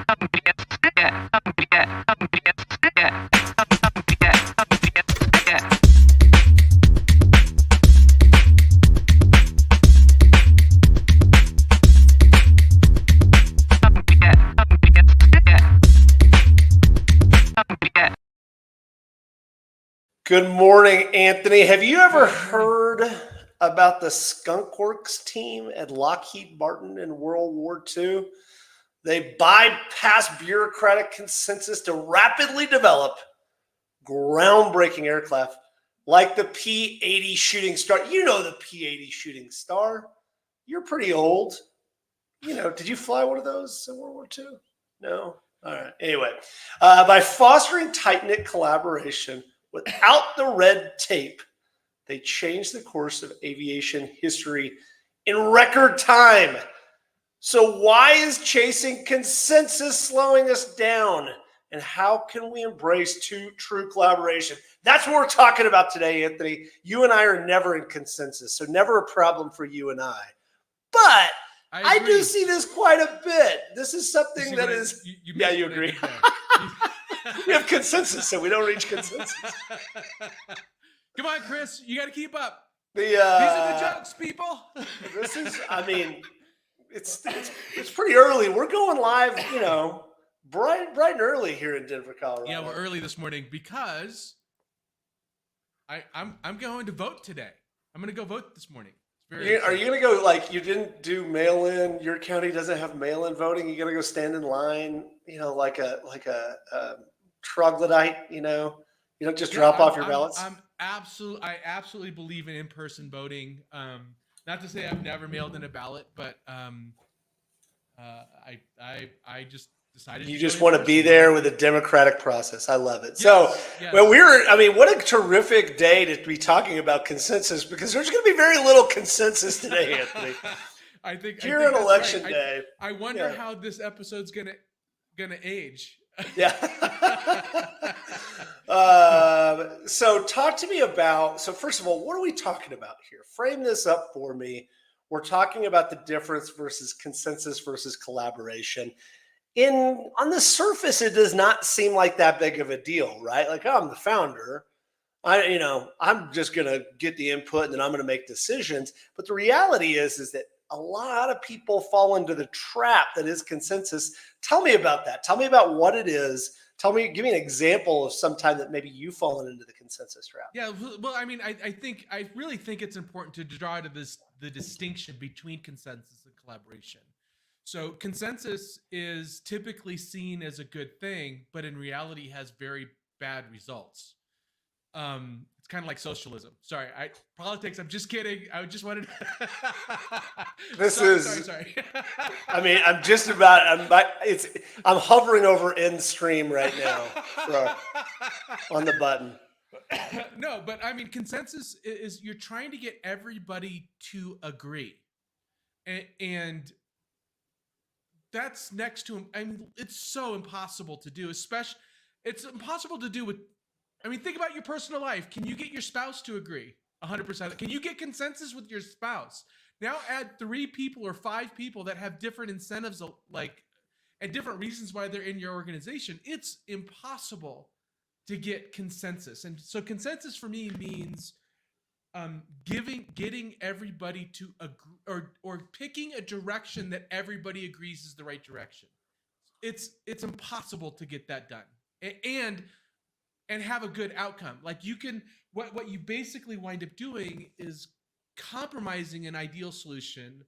Good morning, Anthony. Have you ever heard about the Skunk Works team at Lockheed Martin in World War II? They bypassed bureaucratic consensus to rapidly develop groundbreaking aircraft like the P-80 Shooting Star. You know the P-80 Shooting Star. You're pretty old. Did you fly one of those in World War II? No? All right. Anyway, by fostering tight-knit collaboration without the red tape, they changed the course of aviation history in record time. So why is chasing consensus slowing us down? And how can we embrace true collaboration? That's what we're talking about today, Anthony. You and I are never in consensus, so never a problem for you and I. But I do see this quite a bit. This is something that is... You agree. We have consensus, so we don't reach consensus. Come on, Chris. You got to keep up. These are the jokes, people. This is, it's pretty early. We're going live, bright and early here in Denver, Colorado. Yeah, we're early this morning because I'm going to vote today. I'm going to go vote this morning. Are you going to go, like, you didn't do mail-in? Your county doesn't have mail-in voting? You're going to go stand in line, like a troglodyte, you don't just drop off your ballots? I absolutely believe in in-person voting. Not to say I've never mailed in a ballot, but I just decided. You just want to be there with the democratic process. I love it. Yes, well, what a terrific day to be talking about consensus, because there's going to be very little consensus today, Anthony. I think on election day. I wonder how this episode's gonna age. Yeah. So talk to me about, first of all, what are we talking about here? Frame this up for me. We're talking about the difference versus consensus versus collaboration. On the surface, it does not seem like that big of a deal, right? Like, I'm the founder. I'm just going to get the input and then I'm going to make decisions. But the reality is that a lot of people fall into the trap that is consensus. Tell me about that. Tell me about what it is. Give me an example of some time that maybe you've fallen into the consensus trap. Yeah, well, I really think it's important to draw to the distinction between consensus and collaboration. So consensus is typically seen as a good thing, but in reality has very bad results. It's kind of like socialism. Sorry, politics. I'm just kidding. I just wanted. Sorry. I'm hovering over end stream right now on the button. No, but consensus is you're trying to get everybody to agree, and that's next to. It's so impossible to do. It's impossible to do with. Think about your personal life. Can you get your spouse to agree 100%? Can you get consensus with your spouse? Now add 3 people or 5 people that have different incentives, and different reasons why they're in your organization. It's impossible to get consensus. And so consensus for me means getting everybody to agree or picking a direction that everybody agrees is the right direction. It's impossible to get that done. And have a good outcome. Like what you basically wind up doing is compromising an ideal solution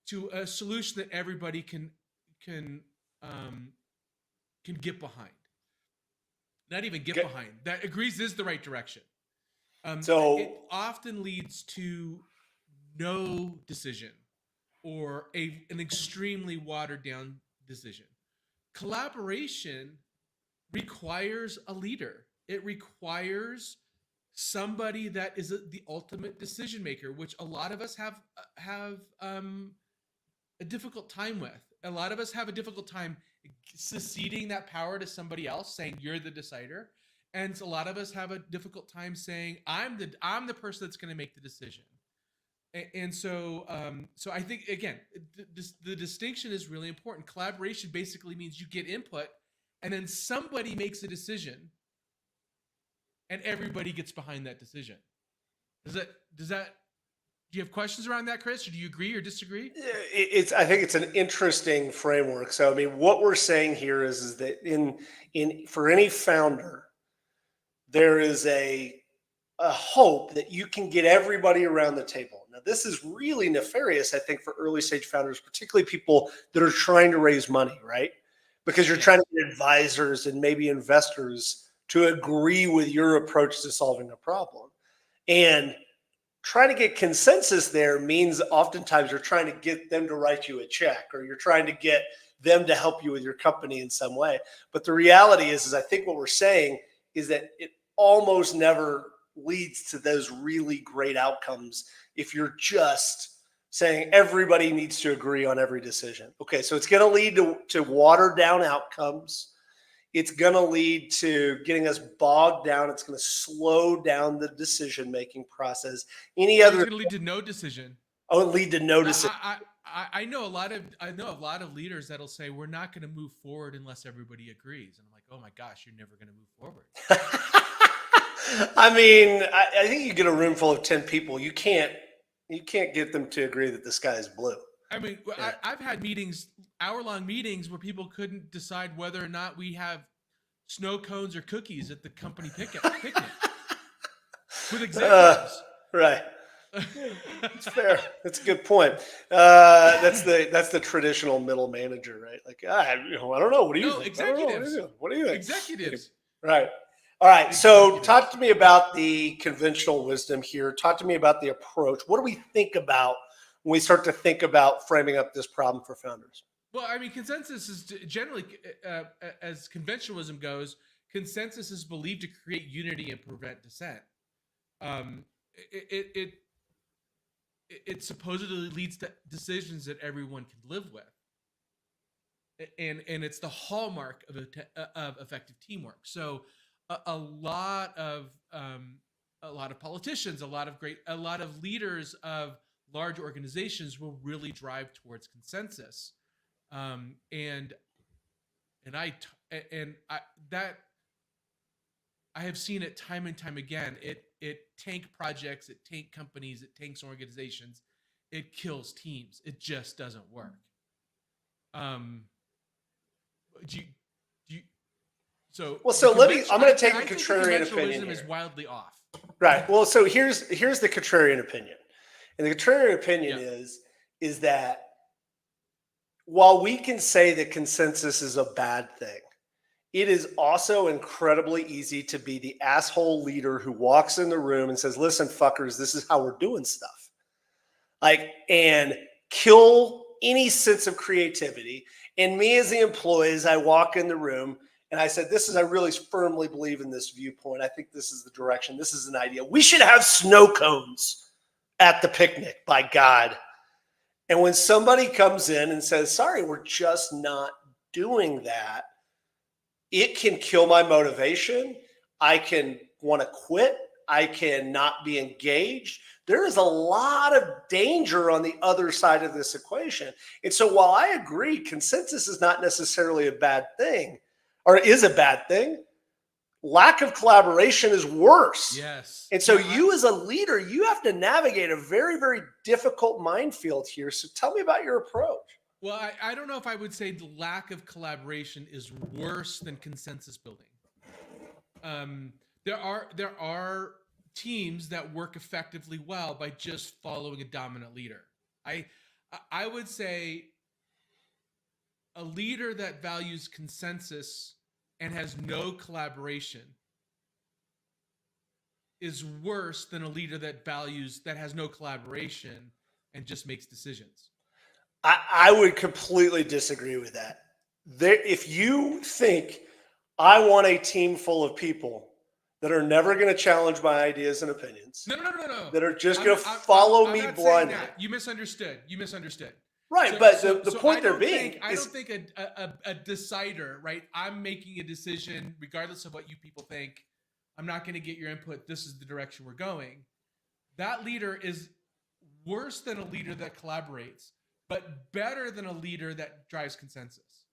to a solution that everybody can get behind. Not even get behind. That agrees is the right direction. So it often leads to no decision or an extremely watered down decision. Collaboration requires a leader. It requires somebody that is the ultimate decision maker, which a lot of us have a difficult time with. A lot of us have a difficult time ceding that power to somebody else, saying you're the decider, and a lot of us have a difficult time saying I'm the person that's going to make the decision. And so, so I think again, the distinction is really important. Collaboration basically means you get input, and then somebody makes a decision, and everybody gets behind that decision. Does that? Do you have questions around that, Chris, or do you agree or disagree? I think it's an interesting framework. So I mean, what we're saying here is that in for any founder, there is a hope that you can get everybody around the table. Now, this is really nefarious, I think, for early stage founders, particularly people that are trying to raise money, right? Because you're trying to get advisors and maybe investors to agree with your approach to solving a problem. And trying to get consensus there means oftentimes you're trying to get them to write you a check, or you're trying to get them to help you with your company in some way. But the reality is I think what we're saying is that it almost never leads to those really great outcomes if you're just saying everybody needs to agree on every decision. Okay, so it's going to lead to watered down outcomes. It's going to lead to getting us bogged down. It's going to slow down the decision-making process. It's going to lead to no decision. Oh, lead to no decision. I know a lot of leaders that'll say we're not going to move forward unless everybody agrees, and I'm like, oh my gosh, you're never going to move forward. I mean, I think you get a room full of 10 people. You can't get them to agree that the sky is blue. I mean, I've had meetings, hour-long meetings, where people couldn't decide whether or not we have snow cones or cookies at the company picnic with executives. Right. That's fair. That's a good point. That's the traditional middle manager, right? Like, I don't know. What do you think? Executives. What do you think? Executives. Right. All right. So talk to me about the conventional wisdom here. Talk to me about the approach. What do we think about when we start to think about framing up this problem for founders? Well, I mean, consensus is generally, as conventionalism goes, consensus is believed to create unity and prevent dissent. It supposedly leads to decisions that everyone can live with, and it's the hallmark of effective teamwork. So, a lot of politicians, a lot of leaders of large organizations will really drive towards consensus, and I have seen it time and time again. It tank projects, it tank companies, it tanks organizations, it kills teams. It just doesn't work. I'm going to take a contrarian opinion here. Is wildly off. Right. Well, so here's the contrarian opinion, and the contrarian opinion is that while we can say that consensus is a bad thing, it is also incredibly easy to be the asshole leader who walks in the room and says, "Listen, fuckers, this is how we're doing stuff," and kill any sense of creativity. And me as the employees, I walk in the room and I said, I really firmly believe in this viewpoint. I think this is the direction. This is an idea. We should have snow cones at the picnic, by God. And when somebody comes in and says, sorry, we're just not doing that, it can kill my motivation. I can want to quit. I can not be engaged. There is a lot of danger on the other side of this equation. And so while I agree, consensus is not necessarily a bad thing, or is a bad thing, lack of collaboration is worse. Yes. And so you as a leader, you have to navigate a very, very difficult minefield here. So tell me about your approach. Well, I don't know if I would say the lack of collaboration is worse than consensus building. There are teams that work effectively well by just following a dominant leader. I would say a leader that values consensus and has no collaboration is worse than a leader that has no collaboration and just makes decisions. I would completely disagree with that. If you think I want a team full of people that are never going to challenge my ideas and opinions, no, that are just going to follow me blindly. You misunderstood. Right, but the point they're being I don't think a decider, right? I'm making a decision regardless of what you people think. I'm not going to get your input. This is the direction we're going. That leader is worse than a leader that collaborates, but better than a leader that drives consensus.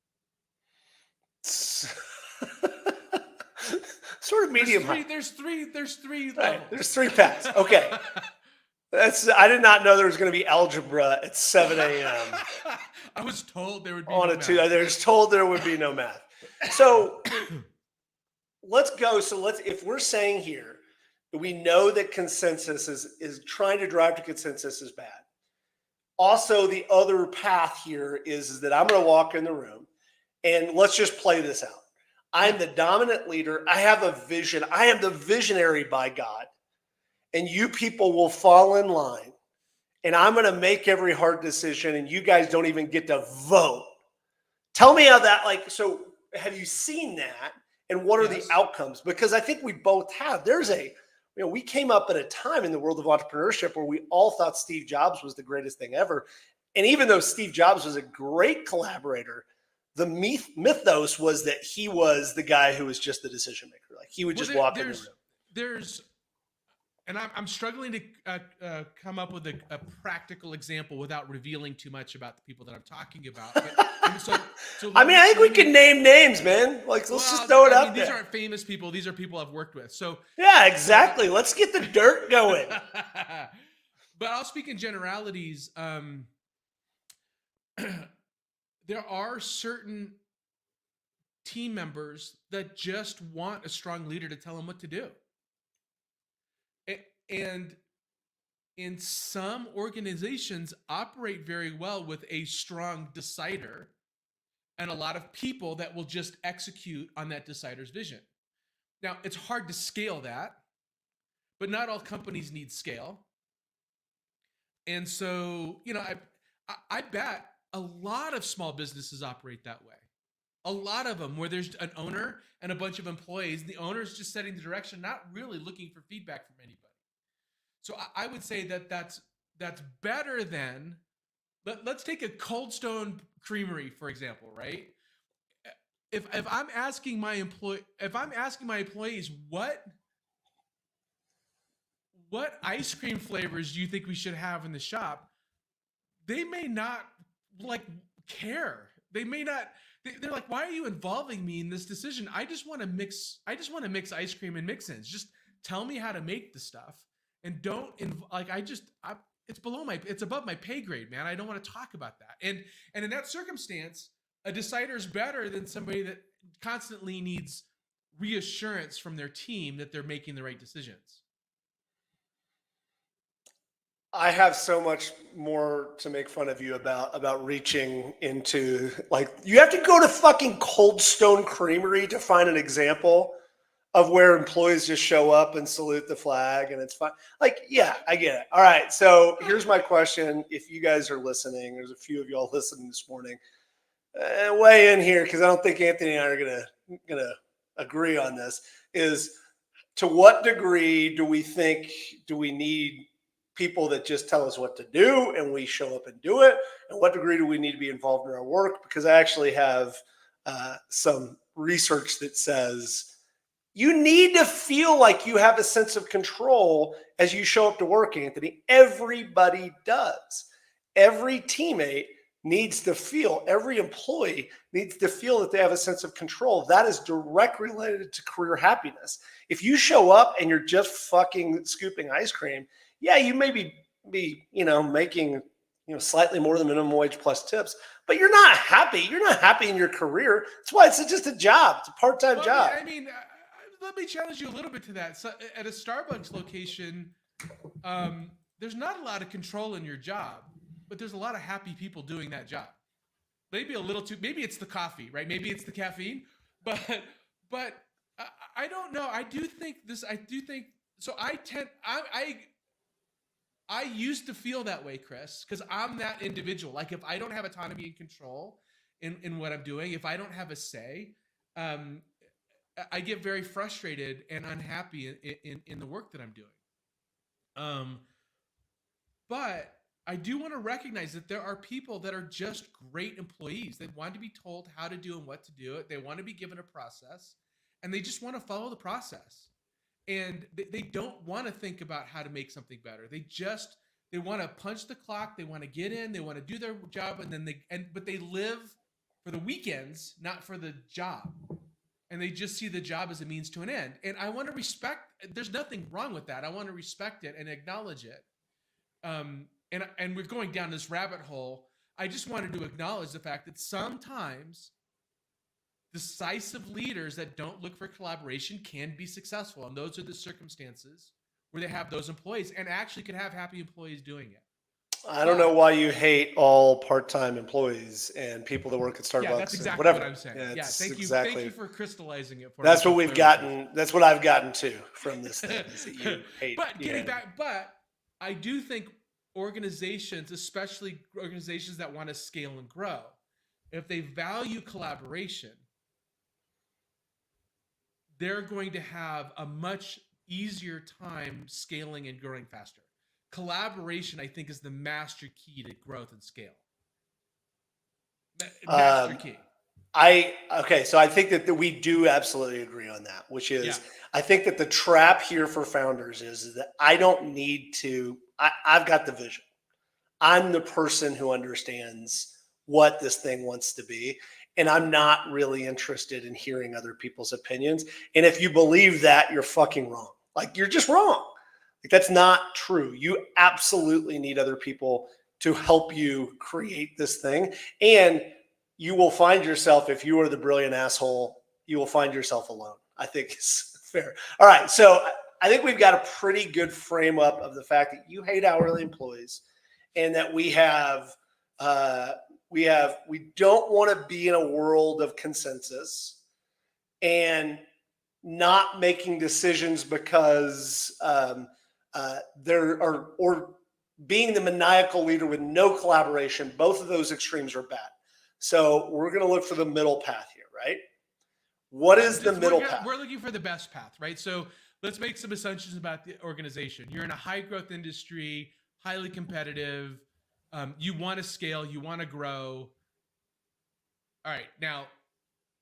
Sort of medium high. There's three Right, levels. there's 3 paths. Okay. I did not know there was going to be algebra at 7 a.m. I was told there would be on no a Tuesday. math. There's told there would be no math. So let's go. So if we're saying here that we know that consensus is trying to drive to consensus is bad. Also, the other path here is that I'm going to walk in the room and let's just play this out. I'm the dominant leader. I have a vision. I am the visionary by God. And you people will fall in line. And I'm going to make every hard decision and you guys don't even get to vote. Tell me how that, so have you seen that? And what are the outcomes? Because I think we both have. We came up at a time in the world of entrepreneurship where we all thought Steve Jobs was the greatest thing ever. And even though Steve Jobs was a great collaborator, the mythos was that he was the guy who was just the decision maker. Like he would just walk in the room. And I'm struggling to come up with a practical example without revealing too much about the people that I'm talking about. I think we can name names, man. Let's just throw it out there. These aren't famous people. These are people I've worked with. So yeah, exactly. Let's get the dirt going. But I'll speak in generalities. There are certain team members that just want a strong leader to tell them what to do. And in some organizations operate very well with a strong decider and a lot of people that will just execute on that decider's vision. Now, it's hard to scale that, but not all companies need scale. And so, I bet a lot of small businesses operate that way. A lot of them where there's an owner and a bunch of employees. The owner's just setting the direction, not really looking for feedback from anybody. So I would say that's better than, let's take a Cold Stone Creamery, for example, right? If I'm asking my employees what ice cream flavors do you think we should have in the shop, they may not care. They may not. They're like, why are you involving me in this decision? I just want to mix ice cream and mix-ins. Just tell me how to make the stuff. And don't it's above my pay grade, man. I don't want to talk about that. And in that circumstance, a decider is better than somebody that constantly needs reassurance from their team that they're making the right decisions. I have so much more to make fun of you about reaching into, you have to go to fucking Cold Stone Creamery to find an example of where employees just show up and salute the flag and it's fine. Yeah, I get it. All right. So here's my question. If you guys are listening, there's a few of y'all listening this morning, weigh in here. Cause I don't think Anthony and I are going to agree on this, is to what degree do we need people that just tell us what to do and we show up and do it? And what degree do we need to be involved in our work? Because I actually have some research that says you need to feel like you have a sense of control as you show up to work, Anthony. Everybody does. Every teammate needs to feel, every employee needs to feel that they have a sense of control. That is directly related to career happiness. If you show up and you're just fucking scooping ice cream, yeah, you may be making slightly more than minimum wage plus tips, but you're not happy. You're not happy in your career. That's why it's just a job. It's a part-time job. Let me challenge you a little bit to that. So at a Starbucks location, there's not a lot of control in your job, but there's a lot of happy people doing that job. Maybe maybe it's the coffee, right? Maybe it's the caffeine, but I don't know. I used to feel that way, Chris, because I'm that individual. Like if I don't have autonomy and control in what I'm doing, if I don't have a say, I get very frustrated and unhappy in the work that I'm doing. But I do want to recognize that there are people that are just great employees. They want to be told how to do and what to do it. They want to be given a process and they just want to follow the process. And they don't want to think about how to make something better. They just They want to punch the clock. They want to get in. They want to do their job, and then but they live for the weekends, not for the job. And they just see the job as a means to an end. And I want to respect. There's nothing wrong with that. I want to respect it and acknowledge it. And we're going down this rabbit hole. I just wanted to acknowledge the fact that sometimes decisive leaders that don't look for collaboration can be successful, and those are the circumstances where they have those employees, and actually could have happy employees doing it. I don't know why you hate all part-time employees and people that work at Starbucks. Yeah, that's exactly whatever. what I'm saying. Yeah, Thank thank you for crystallizing it for That's me. what we've gotten. That's what I've gotten to from this thing. Is that you hate. But getting back, but I do think organizations, especially organizations that want to scale and grow, if they value collaboration, they're going to have a much easier time scaling and growing faster. Collaboration, I think, is the master key to growth and scale. Master key. So I think that we do absolutely agree on that, which is, I think that the trap here for founders is that I don't need to, I've got the vision. I'm the person who understands what this thing wants to be. And I'm not really interested in hearing other people's opinions. And if you believe that, you're fucking wrong. Like, you're just wrong. Like, that's not true. You absolutely need other people to help you create this thing. And you will find yourself, if you are the brilliant asshole, you will find yourself alone. I think it's fair. All right. So I think we've got a pretty good frame up of the fact that you hate hourly employees, and that we don't want to be in a world of consensus and not making decisions because there are, or being the maniacal leader with no collaboration. Both of those extremes are bad. So we're going to look for the middle path here, right? What is the middle path? We're looking for the best path, right? So let's make some assumptions about the organization. You're in a high growth industry, highly competitive. You want to scale, you want to grow. All right. Now,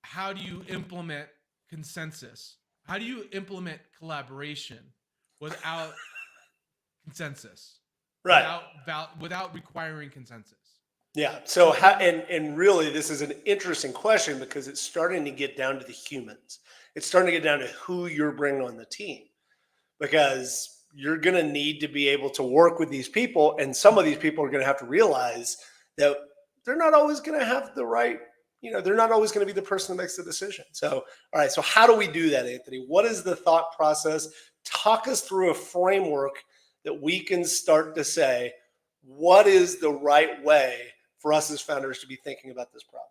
how do you implement consensus? How do you implement collaboration without consensus? Right. Without requiring consensus. Yeah. So and really, this is an interesting question because it's starting to get down to the humans. It's starting to get down to who you're bringing on the team, because you're going to need to be able to work with these people. And some of these people are going to have to realize that they're not always going to have the right, they're not always going to be the person that makes the decision. So, all right. So how do we do that, Anthony? What is the thought process? Talk us through a framework that we can start to say, what is the right way for us as founders to be thinking about this problem?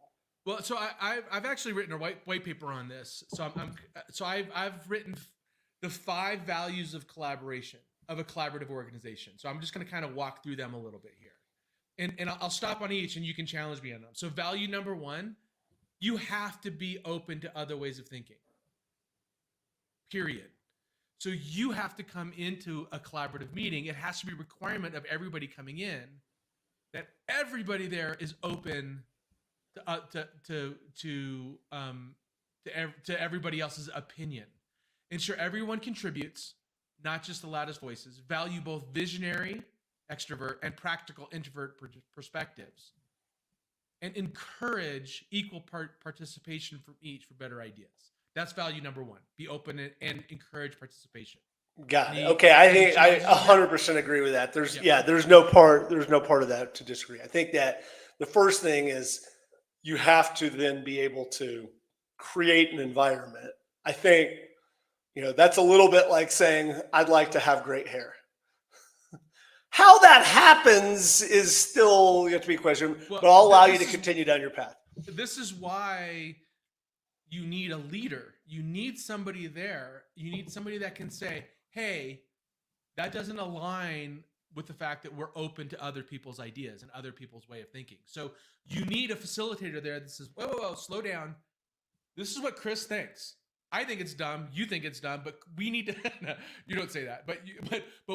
Well, so I've actually written a white paper on this. So I've written the 5 values of collaboration of a collaborative organization. So I'm just going to kind of walk through them a little bit here, and I'll stop on each, and you can challenge me on them. So value number 1, you have to be open to other ways of thinking. Period. So you have to come into a collaborative meeting. It has to be a requirement of everybody coming in that everybody there is open to everybody else's opinion. Ensure everyone contributes, not just the loudest voices. Value both visionary, extrovert, and practical introvert perspectives. And encourage equal participation from each for better ideas. That's value number 1. Be open and encourage participation. Got it. Okay, I think I 100% agree with that. There's no part of that to disagree. I think that the first thing is you have to then be able to create an environment. I think, that's a little bit like saying, I'd like to have great hair. How that happens is still yet to be questioned, but I'll allow you to continue down your path. This is why you need a leader. You need somebody there. You need somebody that can say, hey, that doesn't align with the fact that we're open to other people's ideas and other people's way of thinking. So you need a facilitator there that says, whoa, slow down. This is what Chris thinks. I think it's dumb. You think it's dumb, but we need to, no, you don't say that, but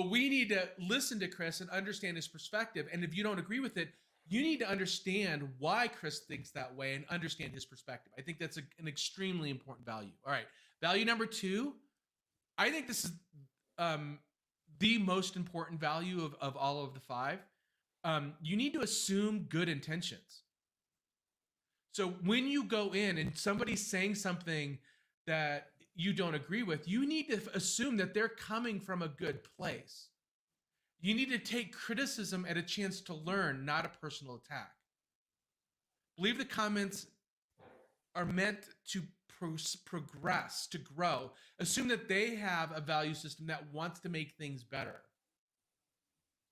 we need to listen to Chris and understand his perspective. And if you don't agree with it, you need to understand why Chris thinks that way and understand his perspective. I think that's an extremely important value. All right. Value number 2, I think this is the most important value of all of the five. You need to assume good intentions. So when you go in and somebody's saying something that you don't agree with, you need to assume that they're coming from a good place. You need to take criticism as a chance to learn, not a personal attack. Believe the comments are meant to progress, to grow. Assume that they have a value system that wants to make things better.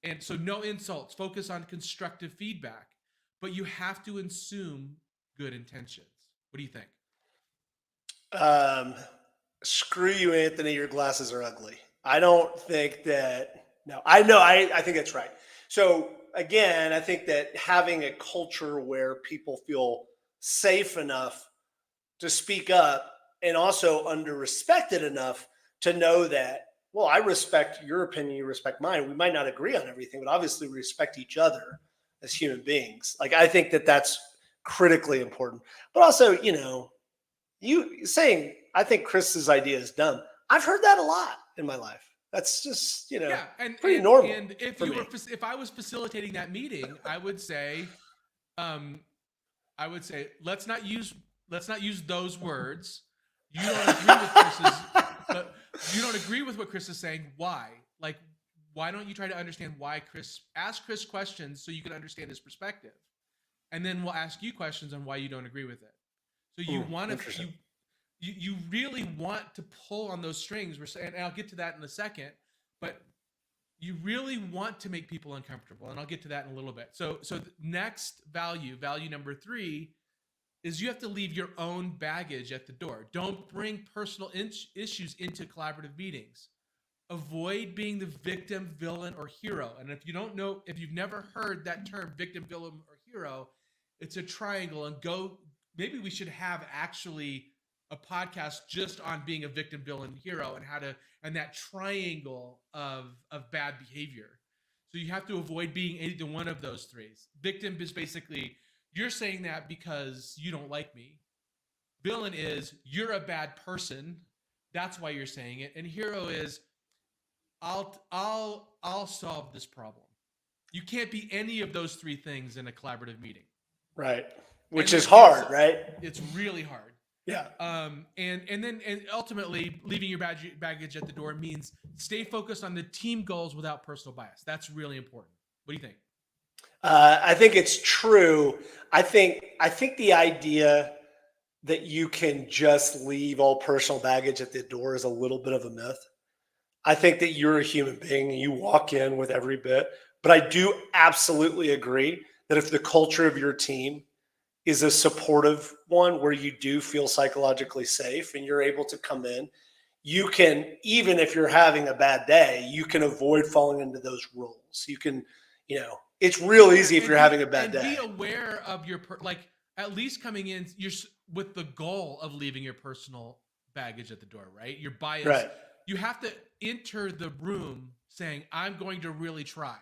And so no insults, focus on constructive feedback, but you have to assume good intentions. What do you think? Screw you, Anthony. Your glasses are ugly. I don't think that. No, I know. I think that's right. So again, I think that having a culture where people feel safe enough to speak up and also under respected enough to know that, well, I respect your opinion, you respect mine. We might not agree on everything, but obviously we respect each other as human beings. Like, I think that that's critically important. But also, you saying, I think Chris's idea is dumb. I've heard that a lot in my life. That's just, Yeah, pretty normal. And if you were, if I was facilitating that meeting, I would say, let's not use those words. You don't agree with Chris's, but you don't agree with what Chris is saying. Why? Like, why don't you try to understand why ask Chris questions so you can understand his perspective, and then we'll ask you questions on why you don't agree with it. So you want to you really want to pull on those strings. We're saying, and I'll get to that in a second, but you really want to make people uncomfortable, and I'll get to that in a little bit. So the next value number 3, is you have to leave your own baggage at the door. Don't bring personal issues into collaborative meetings. Avoid being the victim, villain, or hero. And if you've never heard that term, victim, villain, or hero, it's a triangle. And maybe we should have actually a podcast just on being a victim, villain, hero, and that triangle of bad behavior. So you have to avoid being either one of those three. Victim is basically, you're saying that because you don't like me. Villain is, you're a bad person. That's why you're saying it. And hero is, I'll solve this problem. You can't be any of those three things in a collaborative meeting. Right. Which is hard, right? It's really hard. Yeah. And ultimately, leaving your baggage at the door means stay focused on the team goals without personal bias. That's really important. What do you think? I think it's true. I think the idea that you can just leave all personal baggage at the door is a little bit of a myth. I think that you're a human being and you walk in with every bit. But I do absolutely agree that if the culture of your team is a supportive one where you do feel psychologically safe and you're able to come in, you can, even if you're having a bad day, you can avoid falling into those roles. You can, it's real easy if you're having a bad day. Be aware of your, at least coming in, you're with the goal of leaving your personal baggage at the door, right? Your bias. Right. You have to enter the room saying, I'm going to really try.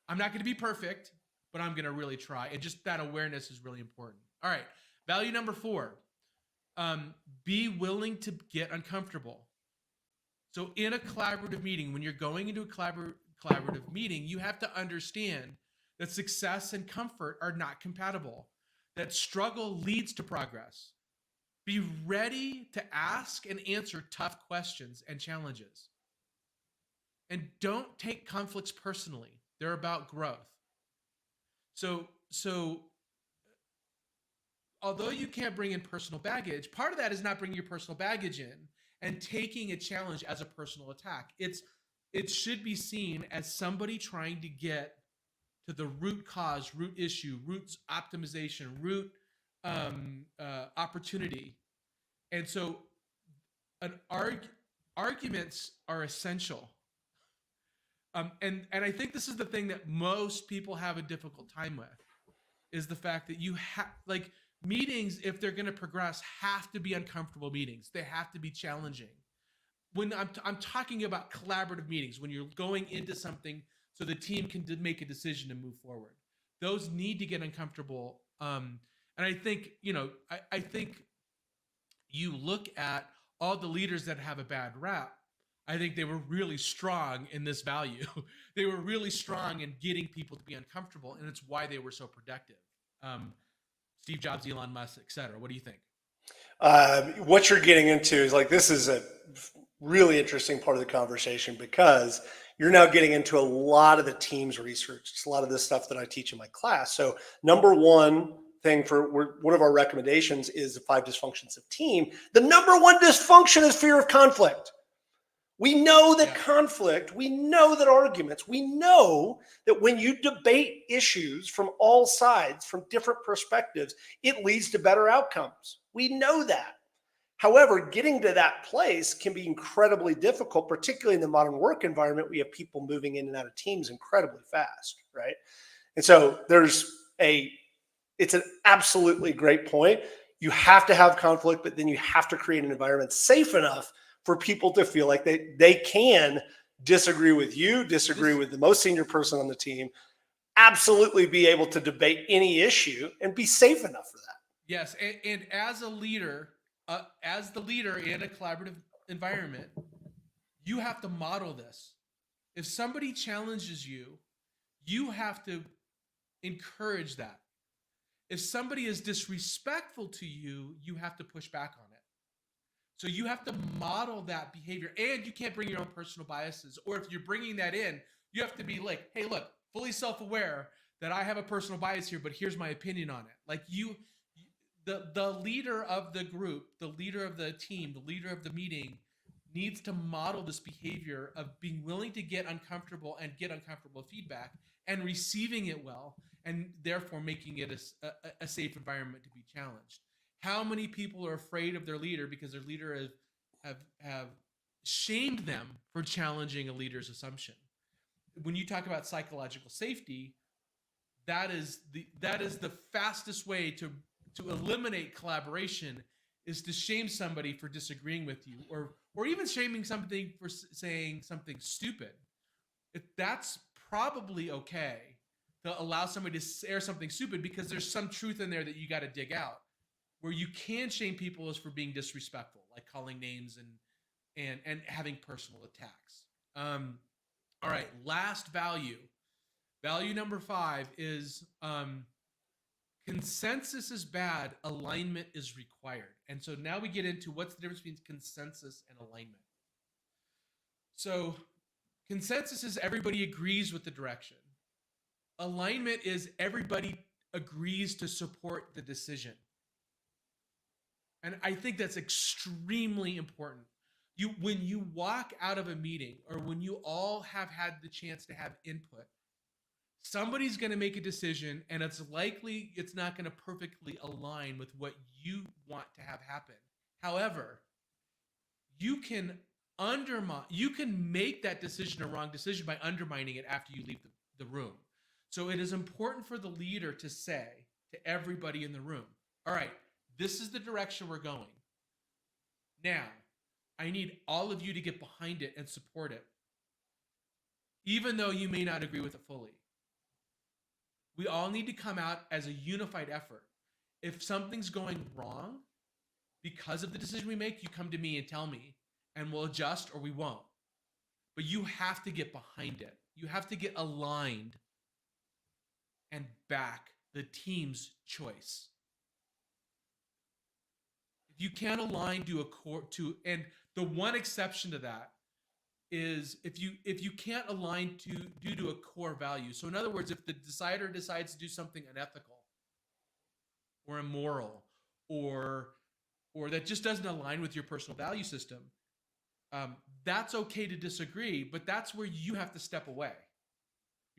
I'm not going to be perfect, but I'm going to really try. And just that awareness is really important. All right. Value number 4, be willing to get uncomfortable. So in a collaborative meeting, when you're going into a collaborative meeting, you have to understand that success and comfort are not compatible, that struggle leads to progress. Be ready to ask and answer tough questions and challenges. And don't take conflicts personally. They're about growth. So although you can't bring in personal baggage, part of that is not bringing your personal baggage in and taking a challenge as a personal attack. It should be seen as somebody trying to get to the root cause, root issue, root optimization, root opportunity. And so arguments are essential. And I think this is the thing that most people have a difficult time with, is the fact that you have, meetings, if they're going to progress, have to be uncomfortable meetings. They have to be challenging. When I'm talking about collaborative meetings, when you're going into something so the team can make a decision to move forward, those need to get uncomfortable. And I think, I think you look at all the leaders that have a bad rap, I think they were really strong in this value. They were really strong in getting people to be uncomfortable, and it's why they were so productive. Um, Steve Jobs, Elon Musk, et cetera. What do you think? What you're getting into is like, this is a really interesting part of the conversation because you're now getting into a lot of the team's research. It's a lot of the stuff that I teach in my class. So number one thing one of our recommendations is the 5 dysfunctions of team. The number one dysfunction is fear of conflict. We know that conflict, we know that arguments, we know that when you debate issues from all sides, from different perspectives, it leads to better outcomes. We know that. However, getting to that place can be incredibly difficult, particularly in the modern work environment. We have people moving in and out of teams incredibly fast, right? And so it's an absolutely great point. You have to have conflict, but then you have to create an environment safe enough for people to feel like they can disagree with you, disagree with the most senior person on the team, absolutely be able to debate any issue and be safe enough for that. Yes, and as a leader, as the leader in a collaborative environment, you have to model this. If somebody challenges you, you have to encourage that. If somebody is disrespectful to you, you have to push back on it. So you have to model that behavior, and you can't bring your own personal biases. Or if you're bringing that in, you have to be like, hey, look, fully self-aware that I have a personal bias here, but here's my opinion on it. Like the leader of the group, the leader of the team, the leader of the meeting needs to model this behavior of being willing to get uncomfortable and get uncomfortable feedback and receiving it well, and therefore making it a safe environment to be challenged. How many people are afraid of their leader because their leader have shamed them for challenging a leader's assumption? When you talk about psychological safety, that is the fastest way to eliminate collaboration, is to shame somebody for disagreeing with you, or even shaming something for saying something stupid. That's probably okay to allow somebody to say something stupid because there's some truth in there that you got to dig out. Where you can shame people is for being disrespectful, like calling names and having personal attacks. All right, last value. Value number 5 is consensus is bad, alignment is required. And so now we get into what's the difference between consensus and alignment. So consensus is everybody agrees with the direction. Alignment is everybody agrees to support the decision. And I think that's extremely important. When you walk out of a meeting, or when you all have had the chance to have input, somebody's going to make a decision, and it's likely it's not going to perfectly align with what you want to have happen. However, you can make that decision a wrong decision by undermining it after you leave the room. So it is important for the leader to say to everybody in the room, all right, this is the direction we're going. Now, I need all of you to get behind it and support it, even though you may not agree with it fully. We all need to come out as a unified effort. If something's going wrong because of the decision we make, you come to me and tell me, and we'll adjust or we won't. But you have to get behind it. You have to get aligned and back the team's choice. If you can't align and the one exception to that is if you can't align due to a core value. So in other words, if the decider decides to do something unethical or immoral or that just doesn't align with your personal value system, that's okay to disagree, but that's where you have to step away.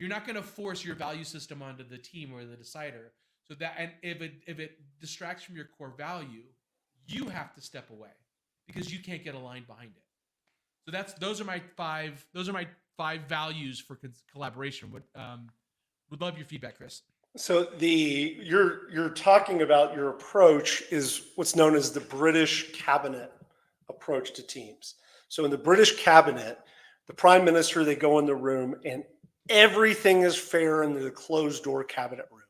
You're not going to force your value system onto the team or the decider. So that, and if it distracts from your core value, you have to step away because you can't get aligned behind it. So those are my five values for collaboration. Would love your feedback, Chris. So you're talking about your approach is what's known as the British cabinet approach to teams. So in the British cabinet, the prime minister, they go in the room and everything is fair in the closed door cabinet room.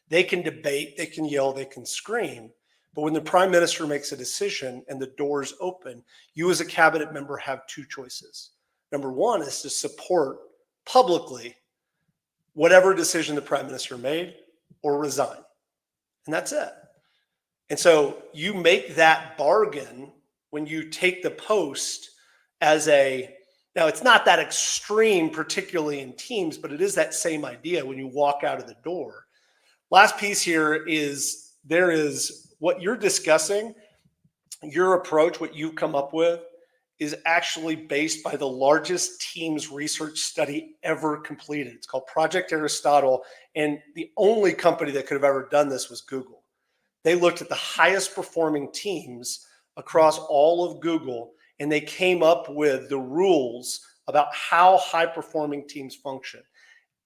They can debate, they can yell, they can scream, But when the prime minister makes a decision and the doors open, you as a cabinet member have two choices. Number one is to support publicly whatever decision the prime minister made or resign. And that's it. And so you make that bargain when you take the post as now it's not that extreme, particularly in teams, but it is that same idea when you walk out of the door. Last piece here is there is what you're discussing, your approach, what you've come up with is actually based by the largest teams research study ever completed. It's called Project Aristotle. And the only company that could have ever done this was Google. They looked at the highest performing teams across all of Google, and they came up with the rules about how high performing teams function.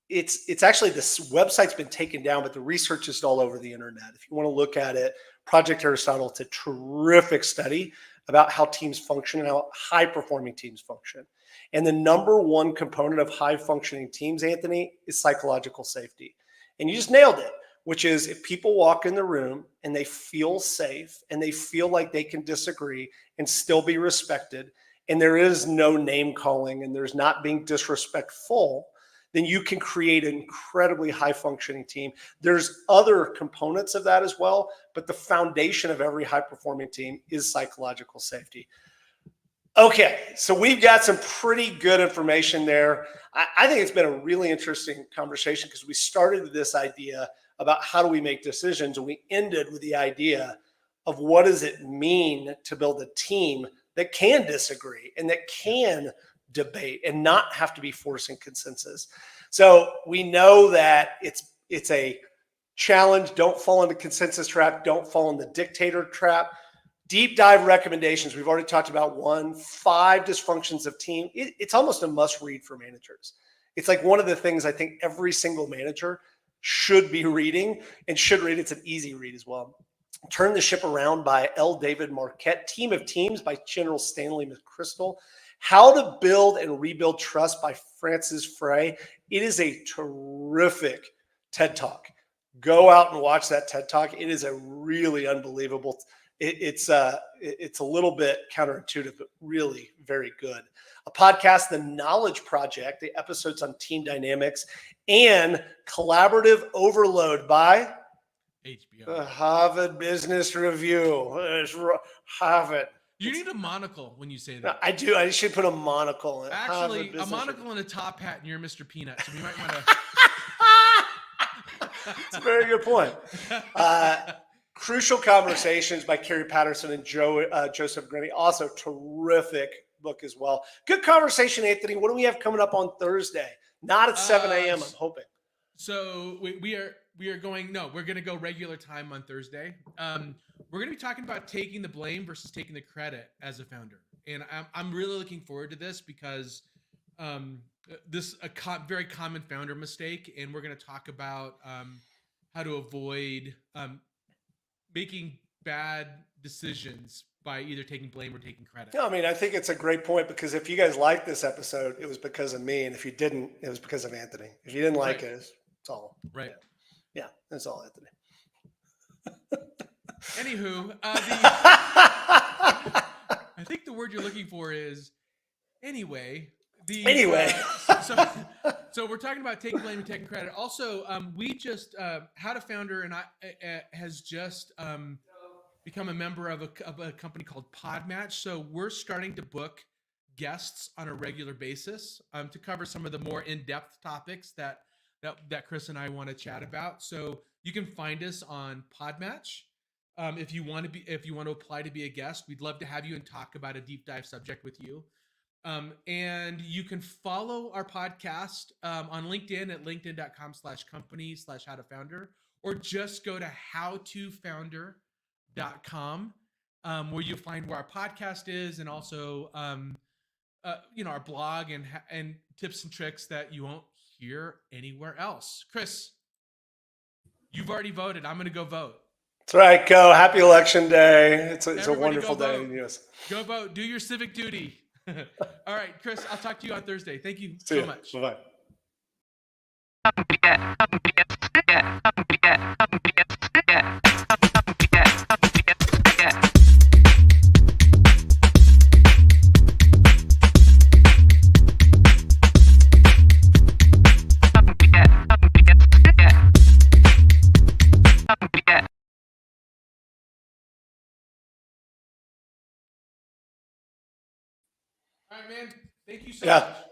It's actually, this website's been taken down, but the research is all over the internet. If you want to look at it, Project Aristotle, it's a terrific study about how teams function and how high performing teams function. And the number one component of high functioning teams, Anthony, is psychological safety. And you just nailed it, which is if people walk in the room and they feel safe and they feel like they can disagree and still be respected, and there is no name calling and there's not being disrespectful, then you can create an incredibly high functioning team. There's other components of that as well, but the foundation of every high performing team is psychological safety. Okay, so we've got some pretty good information there. I think it's been a really interesting conversation because we started with this idea about how do we make decisions, and we ended with the idea of what does it mean to build a team that can disagree and that can debate and not have to be forcing consensus. So we know that it's a challenge. Don't fall into consensus trap. Don't fall in the dictator trap. Deep dive recommendations. We've already talked about 5 dysfunctions of team. It's almost a must read for managers. It's like one of the things I think every single manager should be reading and should read. It's an easy read as well. Turn the Ship Around by L. David Marquette. Team of Teams by General Stanley McChrystal. How to Build and Rebuild Trust by Francis Frey. It is a terrific TED Talk. Go out and watch that TED Talk. It is a really unbelievable. It's a little bit counterintuitive, but really very good. A podcast, The Knowledge Project, the episodes on team dynamics, and Collaborative Overload by HBO. The Harvard Business Review. It's Harvard. You need a monocle when you say that. I do. I should put a monocle. Actually, a monocle and a top hat, and you're Mr. Peanut. So we might want to. That's a very good point. Crucial Conversations by Carrie Patterson and Joseph Grenny. Also terrific book as well. Good conversation, Anthony. What do we have coming up on Thursday? Not at 7 a.m., I'm hoping. So we are going, no, we're going to go regular time on Thursday. We're going to be talking about taking the blame versus taking the credit as a founder. And I'm really looking forward to this because this is a very common founder mistake. And we're going to talk about how to avoid making bad decisions by either taking blame or taking credit. No, I mean, I think it's a great point because if you guys liked this episode, it was because of me. And if you didn't, it was because of Anthony. If you didn't like it, it's all. Right. Yeah, that's all Anthony. Anywho, I think the word you're looking for is anyway. So we're talking about taking blame and taking credit. Also, we just How to Founder and I has just become a member of a company called Podmatch. So we're starting to book guests on a regular basis to cover some of the more in-depth topics that Chris and I want to chat about. So you can find us on Podmatch. If you want to apply to be a guest, we'd love to have you and talk about a deep dive subject with you. And you can follow our podcast on LinkedIn at linkedin.com/company/howtofounder, or just go to howtofounder.com, where you'll find where our podcast is and also, our blog and tips and tricks that you won't hear anywhere else. Chris, you've already voted. I'm going to go vote. That's right. Go. Happy Election Day. It's a wonderful day in the U.S. Go vote. Do your civic duty. All right, Chris, I'll talk to you on Thursday. Thank you See so much. Bye-bye. All right, man. Thank you so Yeah. much.